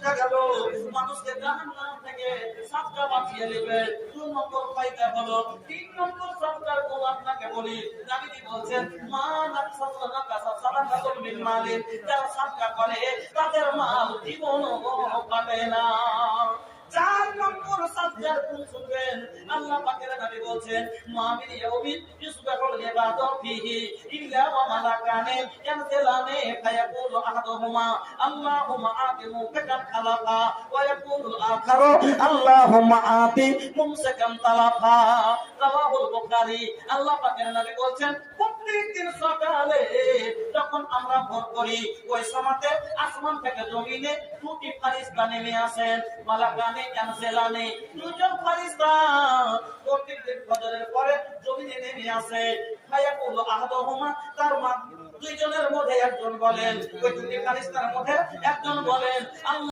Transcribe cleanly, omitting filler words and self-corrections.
বুঝা গেল মানুষকে জাহান্নাম থেকে সাতটা বাঁচিয়ে নেবে। 2 নম্বর ফায়দা হলো 3 নম্বর সরকার কোন আপনাকে বলি নবীজি বলছেন মা নাকসানা কাসা সাদাকাতুল মিন মালিন, যারা সাদকা করে তাদের মাল জীবনও পাবে না। 4 নম্বর সাজদার কোন শুনবেন আল্লাহ পাকের নবী বলছেন মা মিন ইয়াউমিন ইসবাহুল ইবাদু ফিহি ইল্লা ওয়া মালাকানি ইয়ানজিলানি ফায়াকুলু আহাদুহুমা আল্লাহুম্মা আতি মুমসাকান তালাফা ওয়া ইয়াকুলু আল-আখারু আল্লাহুম্মা আতি মুমসাকান তালাফা। রাওয়াহুল বুখারী। আল্লাহ পাকের নবী বলছেন প্রত্যেকদিন সকালে যখন আমরা ভোর করি ওই সময়তে আসমান থেকে জমিনে দুটি ফেরেশতা নেমে আসেন, মালাকানি ইয়ানজিলানি, দুজন ফেরেশতা প্রত্যেকদিন ফজরের পরে জমিনে নেমে আসে। ফায়াকুলু আহাদুহুমা, তার দুইজনের মধ্যে একজন বলেন, ওই দুটি ফেরেশতার মধ্যে একজন বলেন